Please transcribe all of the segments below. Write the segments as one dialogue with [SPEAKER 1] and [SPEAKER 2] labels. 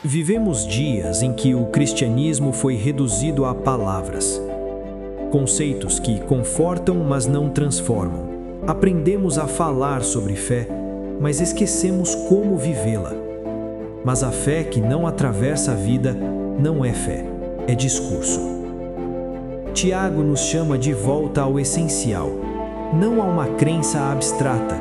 [SPEAKER 1] Vivemos dias em que o cristianismo foi reduzido a palavras. Conceitos que confortam, mas não transformam. Aprendemos a falar sobre fé, mas esquecemos como vivê-la. Mas a fé que não atravessa a vida não é fé, é discurso. Tiago nos chama de volta ao essencial, não a uma crença abstrata,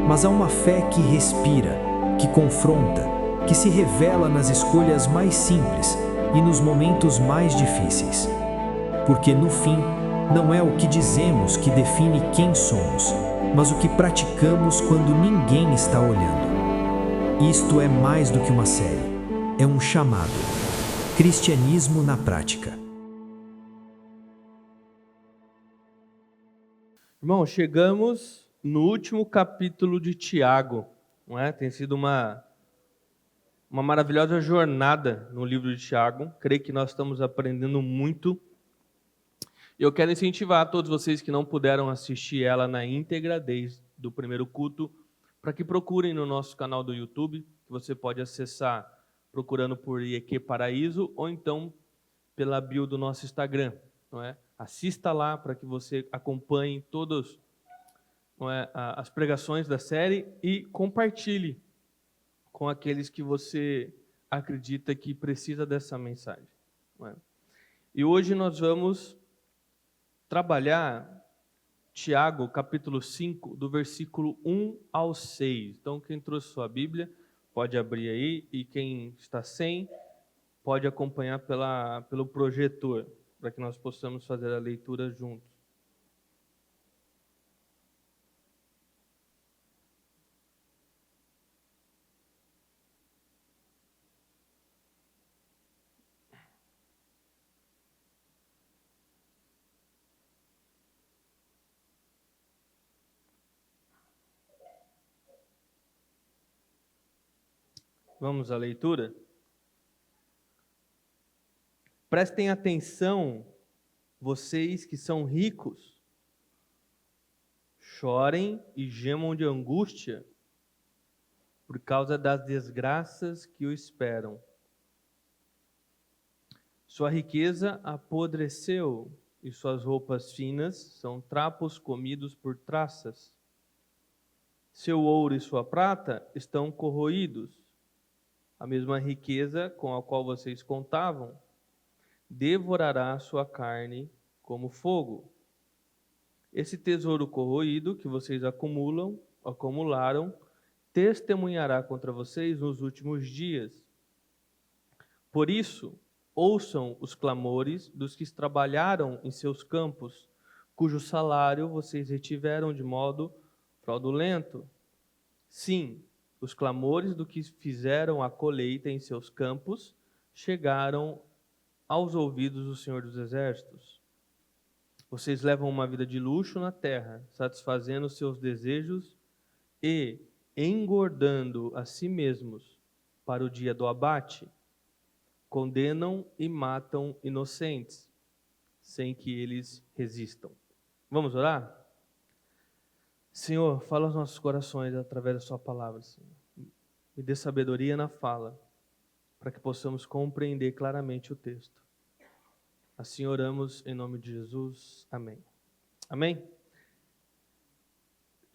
[SPEAKER 1] mas a uma fé que respira, que confronta, que se revela nas escolhas mais simples e nos momentos mais difíceis. Porque no fim, não é o que dizemos que define quem somos, mas o que praticamos quando ninguém está olhando. Isto é mais do que uma série, é um chamado. Cristianismo na prática.
[SPEAKER 2] Irmão, chegamos no último capítulo de Tiago, não é? Tem sido uma maravilhosa jornada no livro de Tiago. Creio que nós estamos aprendendo muito. Eu quero incentivar todos vocês que não puderam assistir ela na íntegra desde o primeiro culto, para que procurem no nosso canal do YouTube, que você pode acessar procurando por IEQ Paraíso, ou então pela bio do nosso Instagram, não é? Assista lá para que você acompanhe todas, não é, as pregações da série e compartilhe com aqueles que você acredita que precisa dessa mensagem, não é? E hoje nós vamos trabalhar Tiago, capítulo 5, do versículo 1 ao 6. Então, quem trouxe sua Bíblia, pode abrir aí, e quem está sem, pode acompanhar pelo projetor, para que nós possamos fazer a leitura juntos. Vamos à leitura? Prestem atenção, vocês que são ricos, chorem e gemam de angústia por causa das desgraças que o esperam. Sua riqueza apodreceu e suas roupas finas são trapos comidos por traças. Seu ouro e sua prata estão corroídos. A mesma riqueza com a qual vocês contavam devorará sua carne como fogo. Esse tesouro corroído que vocês acumularam, testemunhará contra vocês nos últimos dias. Por isso, ouçam os clamores dos que trabalharam em seus campos, cujo salário vocês retiveram de modo fraudulento. Sim, os clamores do que fizeram a colheita em seus campos chegaram aos ouvidos do Senhor dos Exércitos. Vocês levam uma vida de luxo na terra, satisfazendo seus desejos e engordando a si mesmos para o dia do abate. Condenam e matam inocentes, sem que eles resistam. Vamos orar? Senhor, fala aos nossos corações através da sua palavra, Senhor. Me dê sabedoria na fala, para que possamos compreender claramente o texto. Assim oramos em nome de Jesus. Amém. Amém?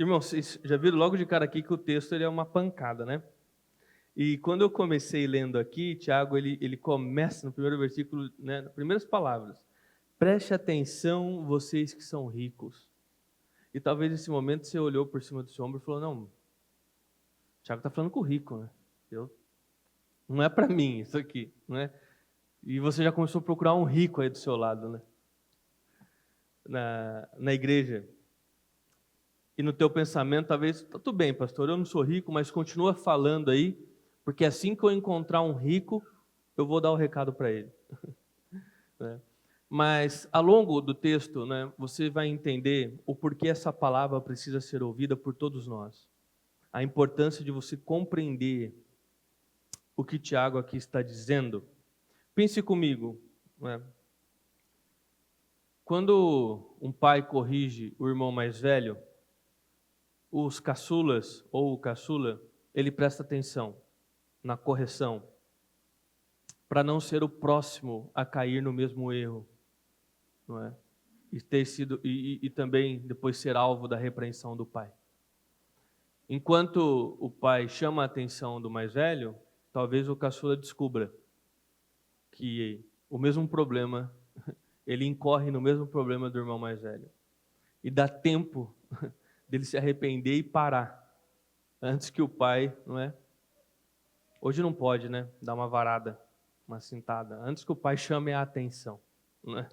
[SPEAKER 2] Irmãos, vocês já viram logo de cara aqui que o texto ele é uma pancada, né? E quando eu comecei lendo aqui, Tiago, ele começa no primeiro versículo, né, nas primeiras palavras. Preste atenção, vocês que são ricos. E talvez nesse momento você olhou por cima do seu ombro e falou, não, Tiago está falando com o rico, né? Não é para mim isso aqui, não é? E você já começou a procurar um rico aí do seu lado, né? Na igreja. E no teu pensamento, talvez, tá tudo bem, pastor, eu não sou rico, mas continua falando aí, porque assim que eu encontrar um rico, eu vou dar o recado para ele. Né? Mas, ao longo do texto, né, você vai entender o porquê essa palavra precisa ser ouvida por todos nós. A importância de você compreender o que Tiago aqui está dizendo. Pense comigo, né? Quando um pai corrige o irmão mais velho, os caçulas ou o caçula, ele presta atenção na correção. para não ser o próximo a cair no mesmo erro, não é? E ter sido e também depois ser alvo da repreensão do pai. Enquanto o pai chama a atenção do mais velho, talvez o caçula descubra que o mesmo problema, ele incorre no mesmo problema do irmão mais velho. E dá tempo dele se arrepender e parar, antes que o pai, não é? Hoje não pode, né? Dar uma varada, uma cintada, antes que o pai chame a atenção, não é?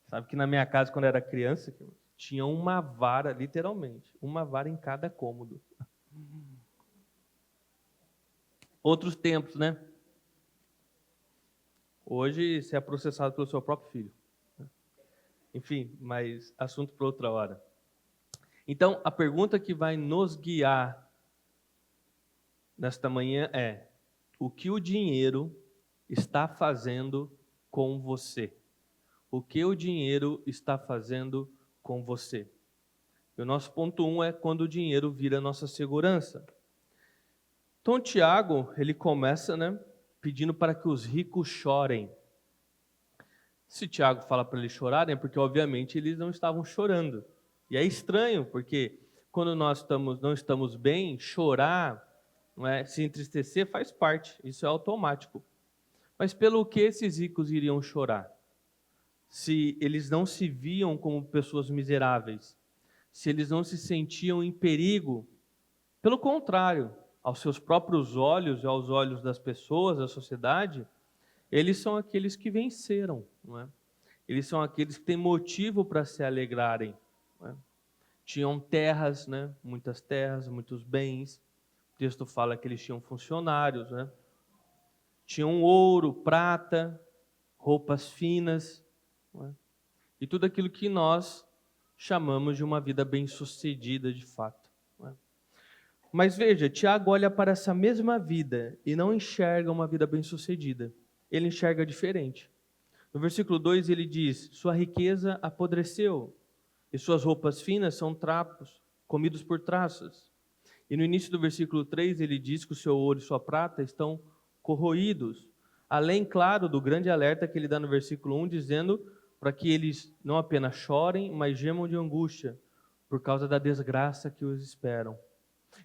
[SPEAKER 2] Sabe que na minha casa, quando eu era criança, tinha uma vara, literalmente, uma vara em cada cômodo. Outros tempos, né? Hoje você é processado pelo seu próprio filho. Enfim, mas assunto para outra hora. Então, a pergunta que vai nos guiar nesta manhã é: o que o dinheiro está fazendo com você? O que o dinheiro está fazendo com você? E o nosso ponto 1 é quando o dinheiro vira nossa segurança. Então, Tiago, ele começa, né, pedindo para que os ricos chorem. Se Tiago fala para eles chorarem, é porque, obviamente, eles não estavam chorando. E é estranho, porque quando nós não estamos bem, chorar, não é, se entristecer faz parte, isso é automático. Mas pelo que esses ricos iriam chorar? Se eles não se viam como pessoas miseráveis, se eles não se sentiam em perigo, pelo contrário, aos seus próprios olhos e aos olhos das pessoas, da sociedade, eles são aqueles que venceram, não é? Eles são aqueles que têm motivo para se alegrarem, não é? Tinham terras, né? Muitas terras, muitos bens. O texto fala que eles tinham funcionários, né? Tinham ouro, prata, roupas finas, não é? E tudo aquilo que nós chamamos de uma vida bem-sucedida de fato, não é? Mas veja, Tiago olha para essa mesma vida e não enxerga uma vida bem-sucedida. Ele enxerga diferente. No versículo 2 ele diz: sua riqueza apodreceu e suas roupas finas são trapos, comidos por traças. E no início do versículo 3 ele diz que o seu ouro e sua prata estão corroídos. Além, claro, do grande alerta que ele dá no versículo 1, dizendo para que eles não apenas chorem, mas gemam de angústia, por causa da desgraça que os esperam.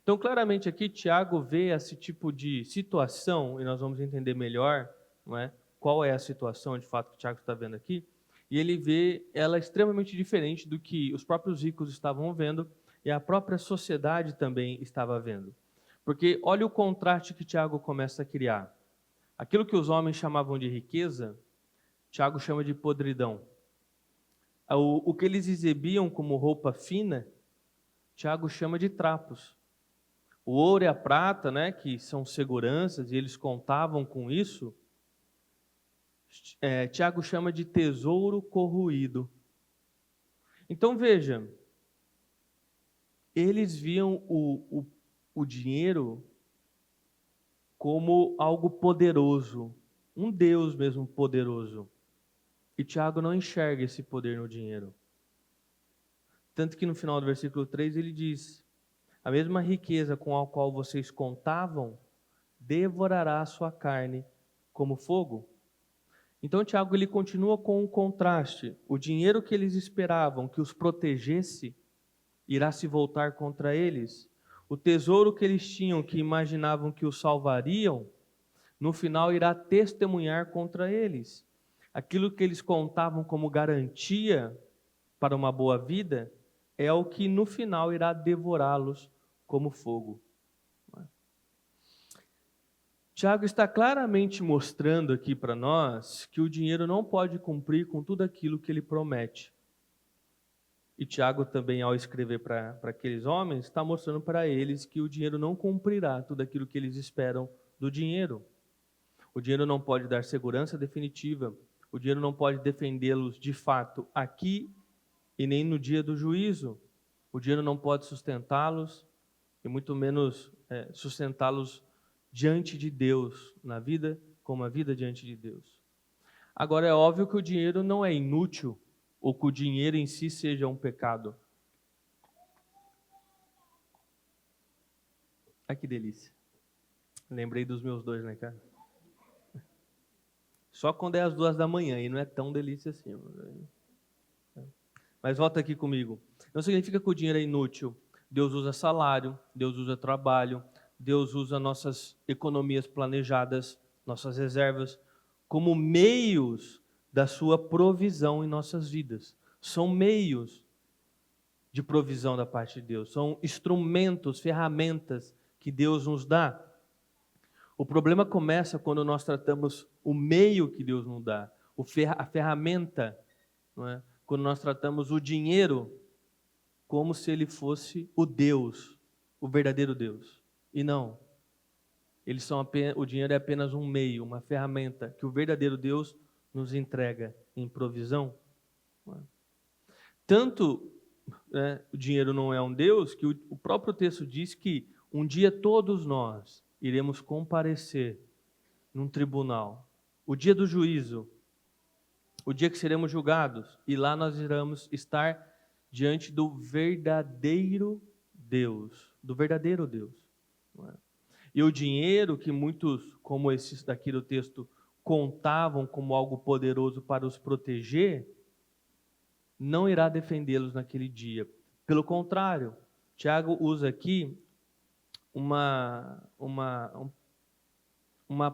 [SPEAKER 2] Então, claramente aqui, Tiago vê esse tipo de situação, e nós vamos entender melhor, não é? Qual é a situação, de fato, que Tiago está vendo aqui, e ele vê ela extremamente diferente do que os próprios ricos estavam vendo e a própria sociedade também estava vendo. Porque olha o contraste que Tiago começa a criar. Aquilo que os homens chamavam de riqueza, Tiago chama de podridão. O que eles exibiam como roupa fina, Tiago chama de trapos. O ouro e a prata, né, que são seguranças, e eles contavam com isso, Tiago chama de tesouro corroído. Então veja, eles viam o dinheiro como algo poderoso, um Deus mesmo poderoso. E Tiago não enxerga esse poder no dinheiro. Tanto que no final do versículo 3 ele diz: a mesma riqueza com a qual vocês contavam devorará a sua carne como fogo. Então Tiago ele continua com um contraste. O dinheiro que eles esperavam que os protegesse irá se voltar contra eles. O tesouro que eles tinham, que imaginavam que os salvariam, no final irá testemunhar contra eles. Aquilo que eles contavam como garantia para uma boa vida é o que no final irá devorá-los como fogo. Tiago está claramente mostrando aqui para nós que o dinheiro não pode cumprir com tudo aquilo que ele promete. E Tiago também, ao escrever para aqueles homens, está mostrando para eles que o dinheiro não cumprirá tudo aquilo que eles esperam do dinheiro. O dinheiro não pode dar segurança definitiva. O dinheiro não pode defendê-los de fato aqui e nem no dia do juízo. O dinheiro não pode sustentá-los e muito menos sustentá-los diante de Deus, na vida como a vida diante de Deus. Agora, é óbvio que o dinheiro não é inútil ou que o dinheiro em si seja um pecado. Ai, que delícia. Lembrei dos meus dois, né, cara? Só quando é às 2 da manhã, e não é tão delícia assim. Mas volta aqui comigo. Não significa que o dinheiro é inútil. Deus usa salário, Deus usa trabalho, Deus usa nossas economias planejadas, nossas reservas, como meios da sua provisão em nossas vidas. São meios de provisão da parte de Deus. São instrumentos, ferramentas que Deus nos dá. O problema começa quando nós tratamos o meio que Deus nos dá, a ferramenta, não é? Quando nós tratamos o dinheiro como se ele fosse o Deus, o verdadeiro Deus. E não. O dinheiro é apenas um meio, uma ferramenta que o verdadeiro Deus nos entrega em provisão. Não é? Tanto o dinheiro não é um Deus, que o próprio texto diz que um dia todos nós iremos comparecer num tribunal, o dia do juízo, o dia que seremos julgados, e lá nós iremos estar diante do verdadeiro Deus, não é? E o dinheiro que muitos, como esses daqui do texto, contavam como algo poderoso para os proteger, não irá defendê-los naquele dia. Pelo contrário, Tiago usa aqui uma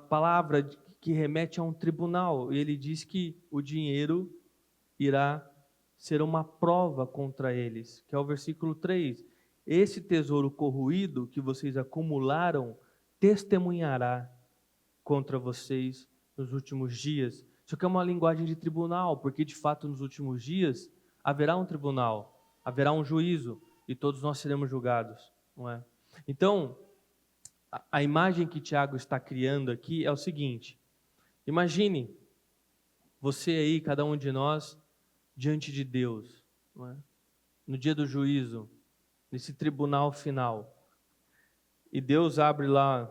[SPEAKER 2] palavra que remete a um tribunal. E ele diz que o dinheiro irá ser uma prova contra eles, que é o versículo 3. Esse tesouro corroído que vocês acumularam testemunhará contra vocês nos últimos dias. Isso aqui é uma linguagem de tribunal, porque de fato nos últimos dias haverá um tribunal, haverá um juízo e todos nós seremos julgados, não é? Então, a imagem que Tiago está criando aqui é o seguinte: imagine você aí, cada um de nós, diante de Deus, não é? No dia do juízo, nesse tribunal final, e Deus abre lá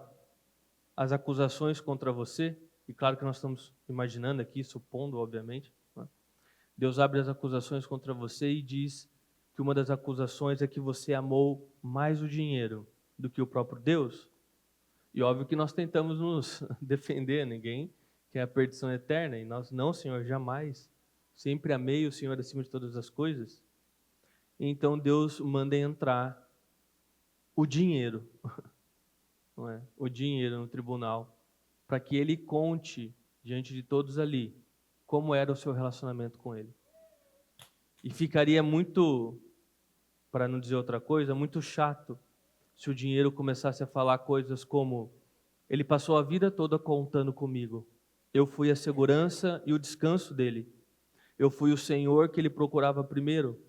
[SPEAKER 2] as acusações contra você, e claro que nós estamos imaginando aqui, supondo, obviamente, não é? Deus abre as acusações contra você e diz que uma das acusações é que você amou mais o dinheiro do que o próprio Deus. E óbvio que nós tentamos nos defender, ninguém quer a perdição eterna, e nós, não, Senhor, jamais. Sempre amei o Senhor acima de todas as coisas. Então Deus manda entrar o dinheiro, não é? O dinheiro no tribunal, para que ele conte diante de todos ali como era o seu relacionamento com ele. E ficaria muito, para não dizer outra coisa, muito chato se o dinheiro começasse a falar coisas como: ele passou a vida toda contando comigo, eu fui a segurança e o descanso dele, eu fui o Senhor que ele procurava primeiro,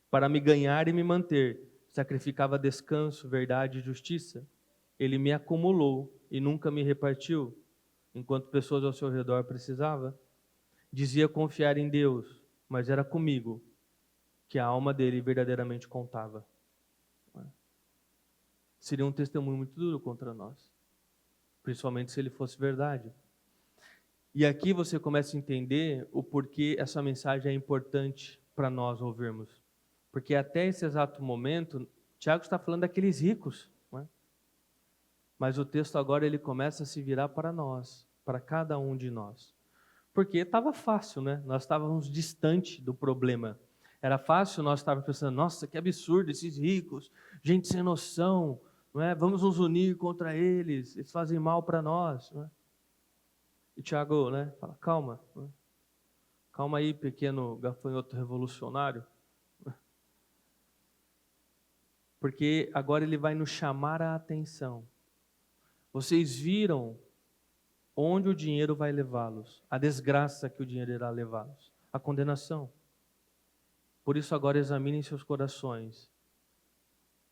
[SPEAKER 2] para me ganhar e me manter, sacrificava descanso, verdade e justiça, ele me acumulou e nunca me repartiu, enquanto pessoas ao seu redor precisavam. Dizia confiar em Deus, mas era comigo que a alma dele verdadeiramente contava. Seria um testemunho muito duro contra nós, principalmente se ele fosse verdade. E aqui você começa a entender o porquê essa mensagem é importante para nós ouvirmos. Porque até esse exato momento, Tiago está falando daqueles ricos, não é? Mas o texto agora ele começa a se virar para nós, para cada um de nós. Porque estava fácil, né? Nós estávamos distante do problema. Era fácil, nós estávamos pensando: nossa, que absurdo esses ricos, gente sem noção, não é? Vamos nos unir contra eles, eles fazem mal para nós, não é? E Tiago, né, fala: calma, não é? Calma aí, pequeno gafanhoto revolucionário, não é? Porque agora ele vai nos chamar a atenção. Vocês viram onde o dinheiro vai levá-los, a desgraça que o dinheiro irá levá-los, a condenação. Por isso agora examinem seus corações,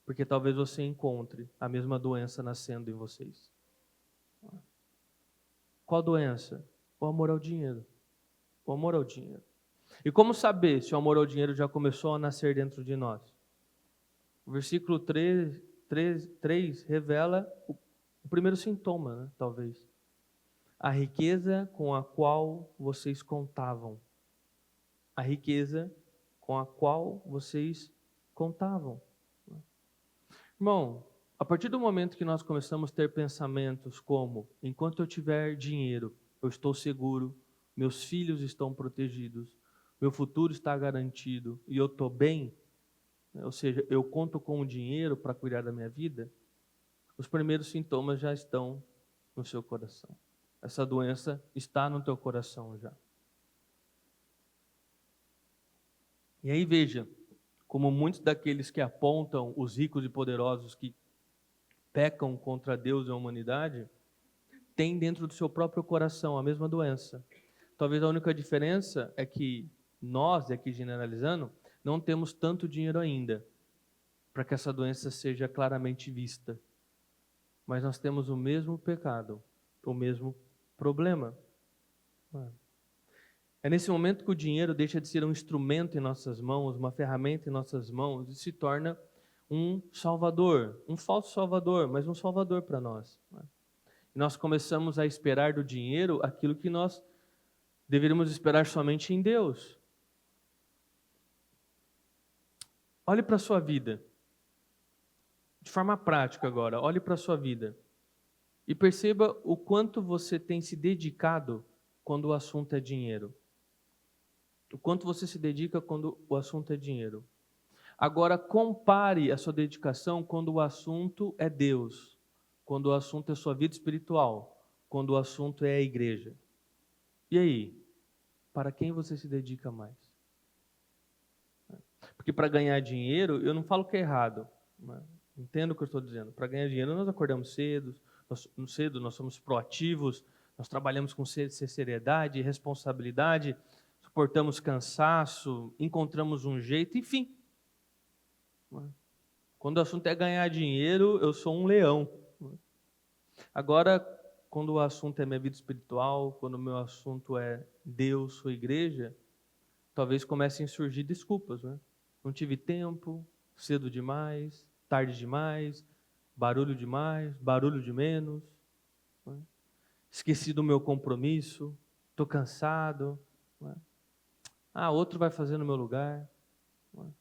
[SPEAKER 2] porque talvez você encontre a mesma doença nascendo em vocês. Qual doença? O amor ao dinheiro. O amor ao dinheiro. E como saber se o amor ao dinheiro já começou a nascer dentro de nós? O versículo 3 revela o primeiro sintoma, né, talvez. A riqueza com a qual vocês contavam. A riqueza com a qual vocês contavam. Irmão, a partir do momento que nós começamos a ter pensamentos como: enquanto eu tiver dinheiro, eu estou seguro, meus filhos estão protegidos, meu futuro está garantido e eu estou bem, ou seja, eu conto com o dinheiro para cuidar da minha vida, os primeiros sintomas já estão no seu coração. Essa doença está no teu coração já. E aí veja, como muitos daqueles que apontam os ricos e poderosos que pecam contra Deus e a humanidade, têm dentro do seu próprio coração a mesma doença. Talvez a única diferença é que nós, aqui generalizando, não temos tanto dinheiro ainda para que essa doença seja claramente vista. Mas nós temos o mesmo pecado, o mesmo problema. É nesse momento que o dinheiro deixa de ser um instrumento em nossas mãos, uma ferramenta em nossas mãos, e se torna um salvador, um falso salvador, mas um salvador para nós. E nós começamos a esperar do dinheiro aquilo que nós deveríamos esperar somente em Deus. Olhe para a sua vida. De forma prática agora, olhe para a sua vida. E perceba o quanto você tem se dedicado quando o assunto é dinheiro. O quanto você se dedica quando o assunto é dinheiro. Agora, compare a sua dedicação quando o assunto é Deus, quando o assunto é sua vida espiritual, quando o assunto é a igreja. E aí? Para quem você se dedica mais? Porque para ganhar dinheiro, eu não falo que é errado, né? Entendo o que eu estou dizendo. Para ganhar dinheiro, nós acordamos cedo, nós somos proativos, nós trabalhamos com seriedade, responsabilidade, suportamos cansaço, encontramos um jeito, enfim. Quando o assunto é ganhar dinheiro, eu sou um leão. Agora, quando o assunto é minha vida espiritual, quando o meu assunto é Deus, sua igreja, talvez comecem a surgir desculpas, né? Não tive tempo, cedo demais, tarde demais, barulho de menos, né? Esqueci do meu compromisso, estou cansado, né? Outro vai fazer no meu lugar, né?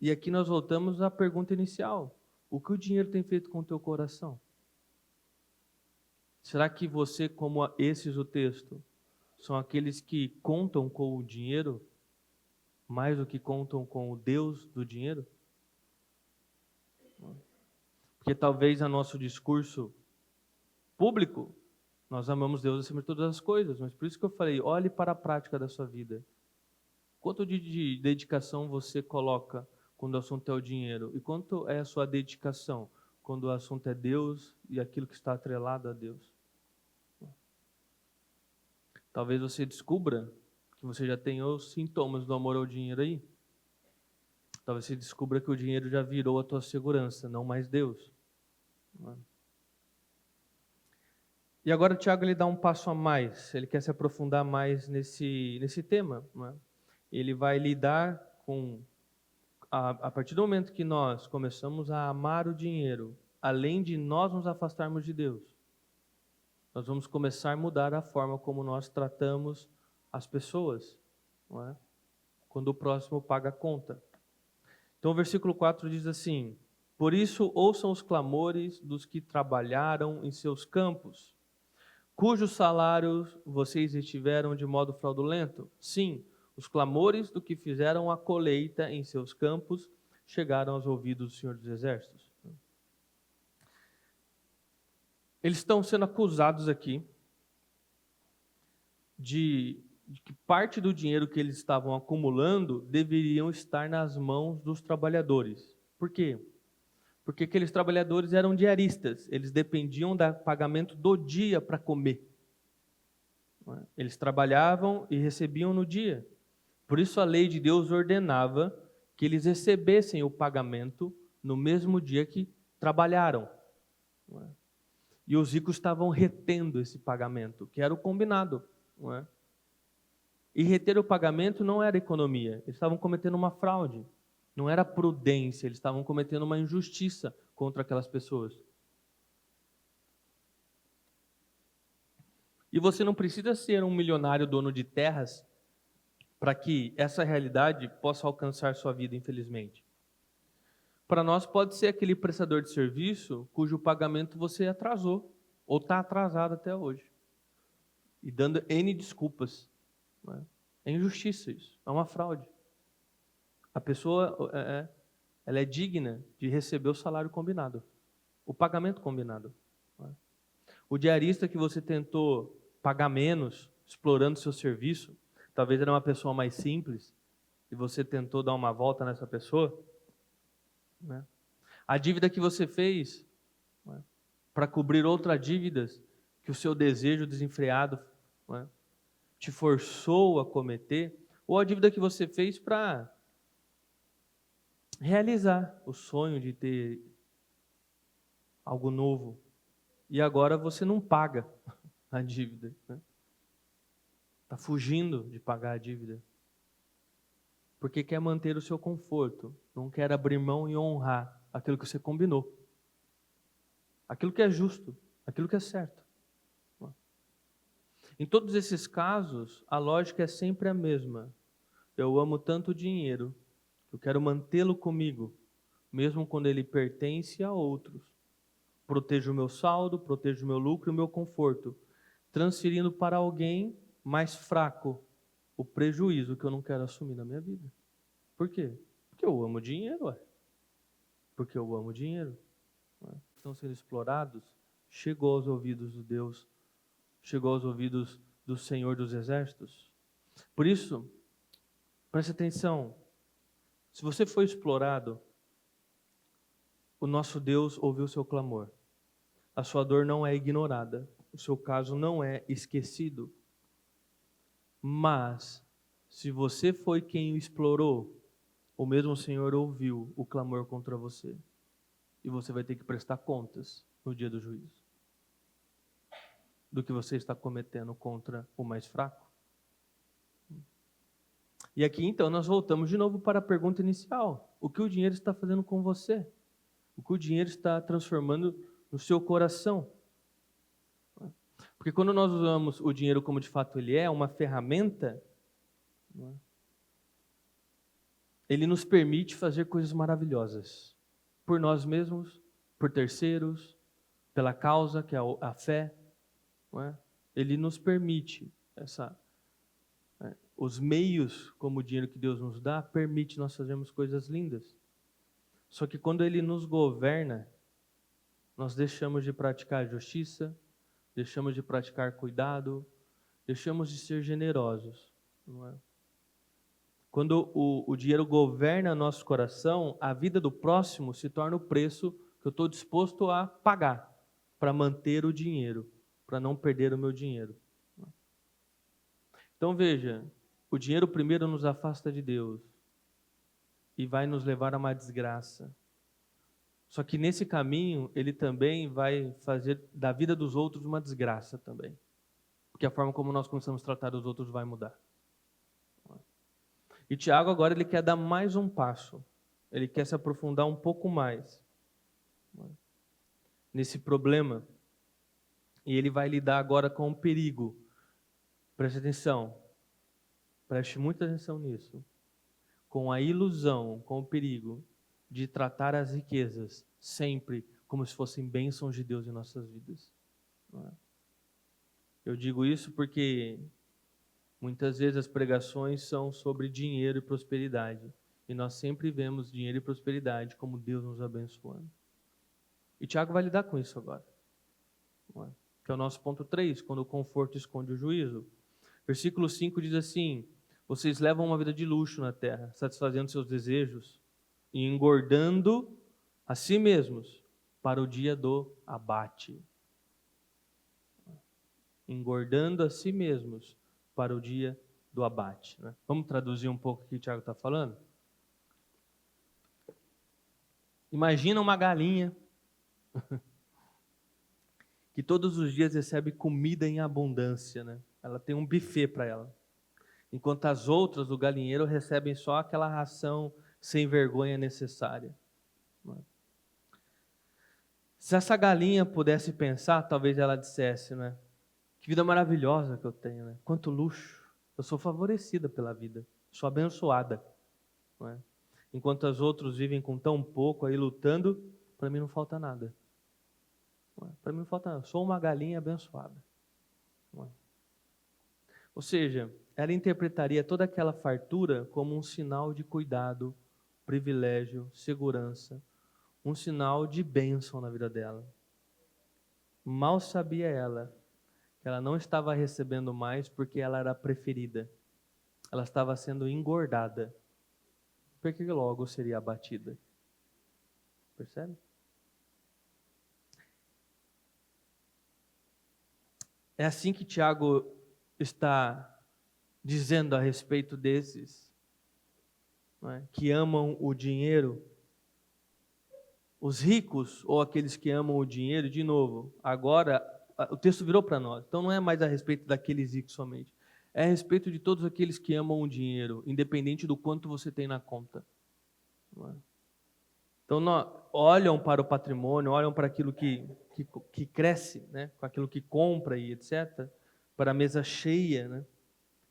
[SPEAKER 2] E aqui nós voltamos à pergunta inicial. O que o dinheiro tem feito com o teu coração? Será que você, como esses o texto, são aqueles que contam com o dinheiro mais do que contam com o Deus do dinheiro? Porque talvez a nosso discurso público, nós amamos Deus acima de todas as coisas, mas por isso que eu falei, olhe para a prática da sua vida. Quanto de dedicação você coloca quando o assunto é o dinheiro? E quanto é a sua dedicação quando o assunto é Deus e aquilo que está atrelado a Deus? Talvez você descubra que você já tem os sintomas do amor ao dinheiro aí. Talvez você descubra que o dinheiro já virou a tua segurança, não mais Deus. E agora o Tiago ele dá um passo a mais. Ele quer se aprofundar mais nesse tema, né? Ele vai lidar com, a partir do momento que nós começamos a amar o dinheiro, além de nós nos afastarmos de Deus, nós vamos começar a mudar a forma como nós tratamos as pessoas, não é? Quando o próximo paga a conta. Então o versículo 4 diz assim: por isso ouçam os clamores dos que trabalharam em seus campos, cujos salários vocês retiveram de modo fraudulento. Sim, os clamores do que fizeram a colheita em seus campos chegaram aos ouvidos do Senhor dos Exércitos. Eles estão sendo acusados aqui de que parte do dinheiro que eles estavam acumulando deveriam estar nas mãos dos trabalhadores. Por quê? Porque aqueles trabalhadores eram diaristas, eles dependiam do pagamento do dia para comer. Eles trabalhavam e recebiam no dia. Por isso a lei de Deus ordenava que eles recebessem o pagamento no mesmo dia que trabalharam. E os ricos estavam retendo esse pagamento, que era o combinado. Não é? E reter o pagamento não era economia, eles estavam cometendo uma fraude, não era prudência, eles estavam cometendo uma injustiça contra aquelas pessoas. E você não precisa ser um milionário dono de terras para que essa realidade possa alcançar sua vida, infelizmente. Para nós pode ser aquele prestador de serviço cujo pagamento você atrasou ou está atrasado até hoje. e dando N desculpas. Não é? É injustiça isso, é uma fraude. A pessoa ela é digna de receber o salário combinado, o pagamento combinado. Não é? O diarista que você tentou pagar menos, explorando seu serviço, talvez era uma pessoa mais simples, e você tentou dar uma volta nessa pessoa. Né? A dívida que você fez para cobrir outras dívidas que o seu desejo desenfreado te forçou a cometer, ou a dívida que você fez para realizar o sonho de ter algo novo, e agora você não paga a dívida. Está fugindo de pagar a dívida, porque quer manter o seu conforto, não quer abrir mão e honrar aquilo que você combinou, aquilo que é justo, aquilo que é certo. Em todos esses casos, a lógica é sempre a mesma. Eu amo tanto o dinheiro, eu quero mantê-lo comigo, mesmo quando ele pertence a outros. Protejo o meu saldo, protejo o meu lucro e o meu conforto, transferindo para alguém mais fraco o prejuízo que eu não quero assumir na minha vida. Por quê? Porque eu amo dinheiro, ué. Porque eu amo dinheiro. Estão sendo explorados, chegou aos ouvidos de Deus, chegou aos ouvidos do Senhor dos Exércitos. Por isso, preste atenção, se você foi explorado, o nosso Deus ouviu o seu clamor. A sua dor não é ignorada, o seu caso não é esquecido. Mas, se você foi quem o explorou, o mesmo Senhor ouviu o clamor contra você. E você vai ter que prestar contas no dia do juízo do que você está cometendo contra o mais fraco. E aqui então nós voltamos de novo para a pergunta inicial: o que o dinheiro está fazendo com você? O que o dinheiro está transformando no seu coração? Porque quando nós usamos o dinheiro como de fato ele é, uma ferramenta, ele nos permite fazer coisas maravilhosas. Por nós mesmos, por terceiros, pela causa que é a fé. Não é? Ele nos permite, os meios como o dinheiro que Deus nos dá, permite nós fazermos coisas lindas. Só que quando Ele nos governa, nós deixamos de praticar justiça, deixamos de praticar cuidado, deixamos de ser generosos. Não é? Quando o dinheiro governa nosso coração, a vida do próximo se torna o preço que eu estou disposto a pagar para manter o dinheiro, para não perder o meu dinheiro. Então veja, o dinheiro primeiro nos afasta de Deus e vai nos levar a uma desgraça. Só que nesse caminho, ele também vai fazer da vida dos outros uma desgraça também. Porque a forma como nós começamos a tratar os outros vai mudar. E Tiago agora ele quer dar mais um passo. Ele quer se aprofundar um pouco mais nesse problema. E ele vai lidar agora com o perigo. Preste atenção. Preste muita atenção nisso. Com a ilusão, com o perigo de tratar as riquezas sempre como se fossem bênçãos de Deus em nossas vidas. Não é? Eu digo isso porque muitas vezes as pregações são sobre dinheiro e prosperidade. E nós sempre vemos dinheiro e prosperidade como Deus nos abençoando. E Tiago vai lidar com isso agora. Não é? Que é o nosso ponto 3, quando o conforto esconde o juízo. Versículo 5 diz assim: vocês levam uma vida de luxo na terra, satisfazendo seus desejos e engordando a si mesmos para o dia do abate. Engordando a si mesmos para o dia do abate. Né? Vamos traduzir um pouco o que o Tiago está falando? Imagina uma galinha que todos os dias recebe comida em abundância, né? Ela tem um buffet para ela. Enquanto as outras do galinheiro recebem só aquela ração sem vergonha necessária. Se essa galinha pudesse pensar, talvez ela dissesse, né? Que vida maravilhosa que eu tenho, né? Quanto luxo. Eu sou favorecida pela vida, sou abençoada. Não é? Enquanto as outras vivem com tão pouco aí lutando, para mim não falta nada. Para mim não falta nada. Eu sou uma galinha abençoada. Não é? Ou seja, ela interpretaria toda aquela fartura como um sinal de cuidado, privilégio, segurança, um sinal de bênção na vida dela. Mal sabia ela que ela não estava recebendo mais porque ela era a preferida. Ela estava sendo engordada, porque logo seria abatida. Percebe? É assim que Tiago está dizendo a respeito desses, não é, que amam o dinheiro. Os ricos, ou aqueles que amam o dinheiro, de novo, agora o texto virou para nós. Então não é mais a respeito daqueles ricos somente. É a respeito de todos aqueles que amam o dinheiro, independente do quanto você tem na conta. Não é? Então olham para o patrimônio, olham para aquilo que cresce, né? Com aquilo que compra e etc., para a mesa cheia, né?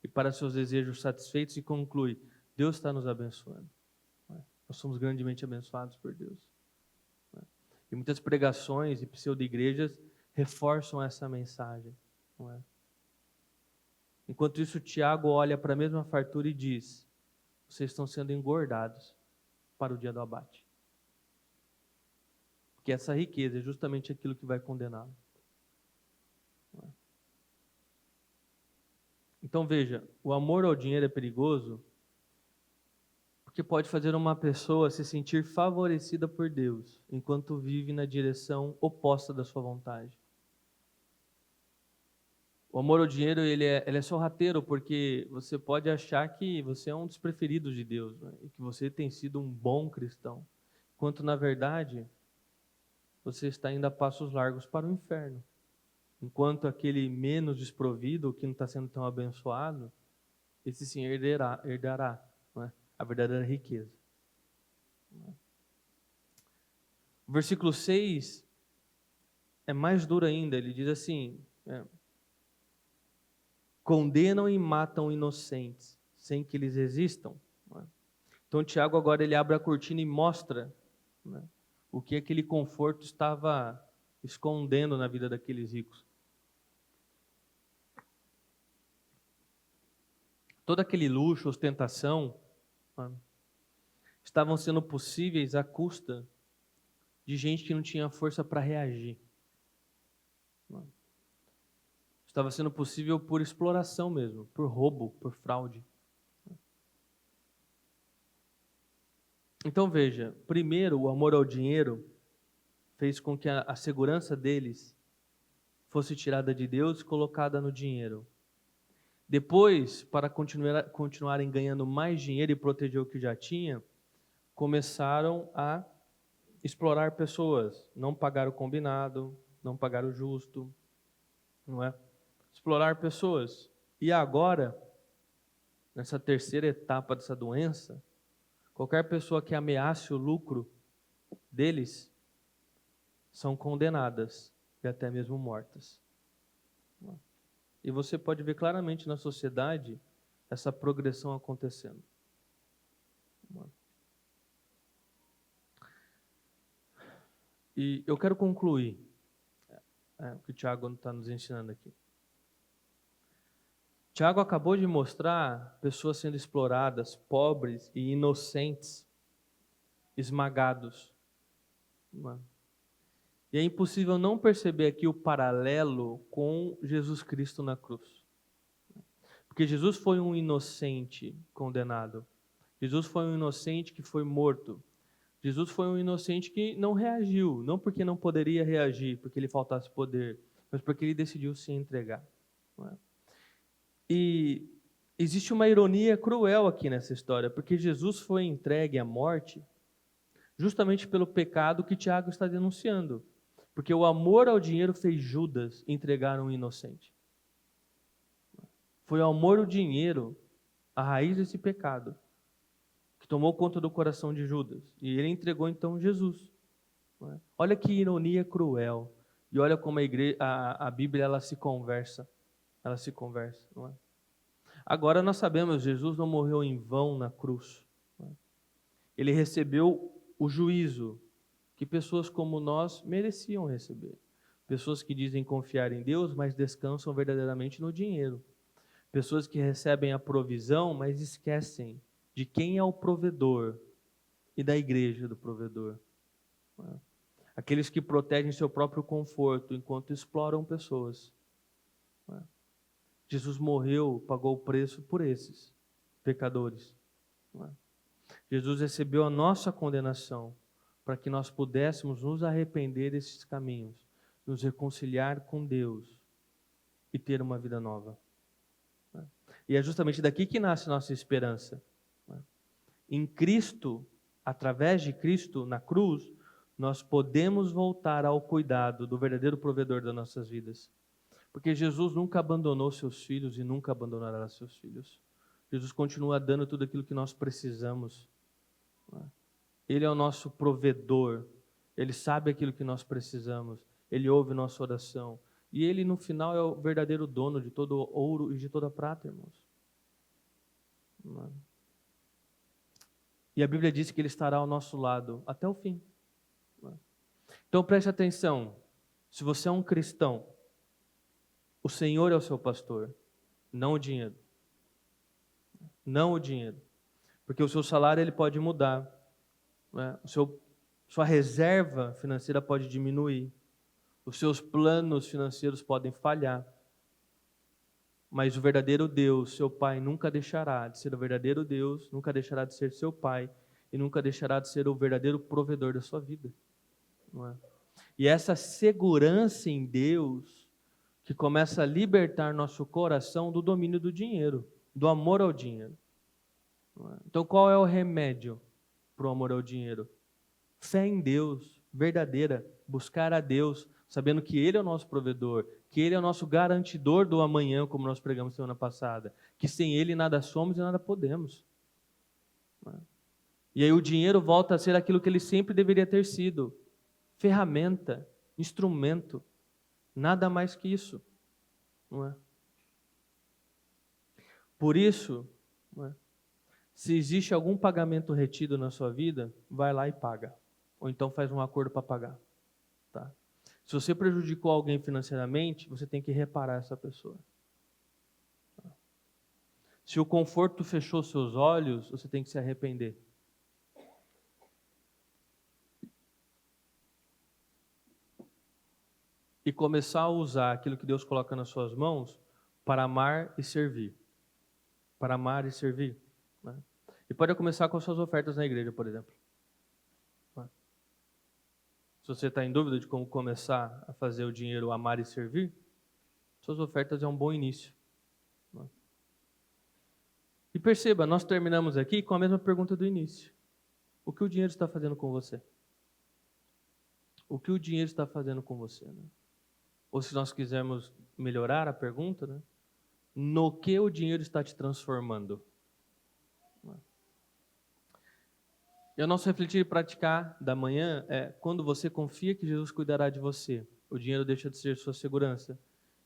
[SPEAKER 2] E para seus desejos satisfeitos, e conclui: Deus está nos abençoando. Não é? Nós somos grandemente abençoados por Deus. E muitas pregações e pseudo-igrejas reforçam essa mensagem. Não é? Enquanto isso, Tiago olha para a mesma fartura e diz: vocês estão sendo engordados para o dia do abate. Porque essa riqueza é justamente aquilo que vai condená-lo. Não é? Então veja, o amor ao dinheiro é perigoso porque pode fazer uma pessoa se sentir favorecida por Deus, enquanto vive na direção oposta da sua vontade. O amor ao dinheiro ele é sorrateiro, porque você pode achar que você é um dos preferidos de Deus, né? E que você tem sido um bom cristão, enquanto na verdade você está indo a passos largos para o inferno. Enquanto aquele menos desprovido, que não está sendo tão abençoado, esse sim herdará, não é? A verdadeira riqueza. O versículo 6 é mais duro ainda, ele diz assim: condenam e matam inocentes, sem que eles existam. Então Tiago agora ele abre a cortina e mostra, né, o que aquele conforto estava escondendo na vida daqueles ricos. Todo aquele luxo, ostentação, estavam sendo possíveis à custa de gente que não tinha força para reagir. Estava sendo possível por exploração mesmo, por roubo, por fraude. Então veja, primeiro o amor ao dinheiro fez com que a segurança deles fosse tirada de Deus e colocada no dinheiro. Depois, para continuarem ganhando mais dinheiro e proteger o que já tinha, começaram a explorar pessoas, não pagar o combinado, não pagar o justo, não é? Explorar pessoas. E agora, nessa terceira etapa dessa doença, qualquer pessoa que ameace o lucro deles são condenadas e até mesmo mortas. E você pode ver claramente na sociedade essa progressão acontecendo. E eu quero concluir o que o Tiago está nos ensinando aqui. Tiago acabou de mostrar pessoas sendo exploradas, pobres e inocentes, esmagados. E é impossível não perceber aqui o paralelo com Jesus Cristo na cruz. Porque Jesus foi um inocente condenado. Jesus foi um inocente que foi morto. Jesus foi um inocente que não reagiu, não porque não poderia reagir, porque lhe faltasse poder, mas porque ele decidiu se entregar. Não é? E existe uma ironia cruel aqui nessa história, porque Jesus foi entregue à morte justamente pelo pecado que Tiago está denunciando. Porque o amor ao dinheiro fez Judas entregar um inocente. Foi o amor ao dinheiro a raiz desse pecado que tomou conta do coração de Judas. E ele entregou então Jesus. Olha que ironia cruel. E olha como a Bíblia ela se conversa. Ela se conversa, não é? Agora nós sabemos, Jesus não morreu em vão na cruz. Ele recebeu o juízo que pessoas como nós mereciam receber. Pessoas que dizem confiar em Deus, mas descansam verdadeiramente no dinheiro. Pessoas que recebem a provisão, mas esquecem de quem é o provedor e da igreja do provedor. Aqueles que protegem seu próprio conforto enquanto exploram pessoas. Jesus morreu, pagou o preço por esses pecadores. Jesus recebeu a nossa condenação para que nós pudéssemos nos arrepender desses caminhos, nos reconciliar com Deus e ter uma vida nova. E é justamente daqui que nasce nossa esperança. Em Cristo, através de Cristo na cruz, nós podemos voltar ao cuidado do verdadeiro provedor das nossas vidas. Porque Jesus nunca abandonou seus filhos e nunca abandonará seus filhos. Jesus continua dando tudo aquilo que nós precisamos. Ele é o nosso provedor. Ele sabe aquilo que nós precisamos. Ele ouve nossa oração. E Ele, no final, é o verdadeiro dono de todo ouro e de toda prata, irmãos. E a Bíblia diz que Ele estará ao nosso lado até o fim. Então preste atenção. Se você é um cristão, o Senhor é o seu pastor, não o dinheiro. Não o dinheiro. Porque o seu salário ele pode mudar. Sua reserva financeira pode diminuir. Os seus planos financeiros podem falhar. Mas o verdadeiro Deus, seu Pai, nunca deixará de ser o verdadeiro Deus, nunca deixará de ser seu Pai e nunca deixará de ser o verdadeiro provedor da sua vida. Não é? E essa segurança em Deus que começa a libertar nosso coração do domínio do dinheiro, do amor ao dinheiro. Não é? Então qual é o remédio para o amor ao dinheiro? Fé em Deus, verdadeira, buscar a Deus, sabendo que Ele é o nosso provedor, que Ele é o nosso garantidor do amanhã, como nós pregamos semana passada, que sem Ele nada somos e nada podemos. E aí o dinheiro volta a ser aquilo que ele sempre deveria ter sido, ferramenta, instrumento, nada mais que isso. Não é? Por isso, não é? Se existe algum pagamento retido na sua vida, vai lá e paga. Ou então faz um acordo para pagar. Tá? Se você prejudicou alguém financeiramente, você tem que reparar essa pessoa. Tá? Se o conforto fechou seus olhos, você tem que se arrepender. E começar a usar aquilo que Deus coloca nas suas mãos para amar e servir. Para amar e servir. Né? E pode começar com as suas ofertas na igreja, por exemplo. Se você está em dúvida de como começar a fazer o dinheiro amar e servir, suas ofertas é um bom início. E perceba, nós terminamos aqui com a mesma pergunta do início. O que o dinheiro está fazendo com você? O que o dinheiro está fazendo com você? Né? Ou se nós quisermos melhorar a pergunta, né? No que o dinheiro está te transformando? E o nosso refletir e praticar da manhã é quando você confia que Jesus cuidará de você, o dinheiro deixa de ser sua segurança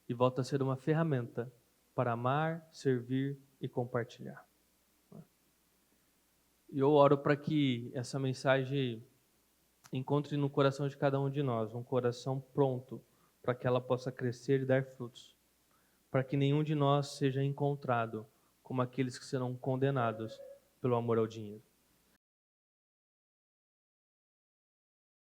[SPEAKER 2] e volta a ser uma ferramenta para amar, servir e compartilhar. E eu oro para que essa mensagem encontre no coração de cada um de nós, um coração pronto para que ela possa crescer e dar frutos, para que nenhum de nós seja encontrado como aqueles que serão condenados pelo amor ao dinheiro.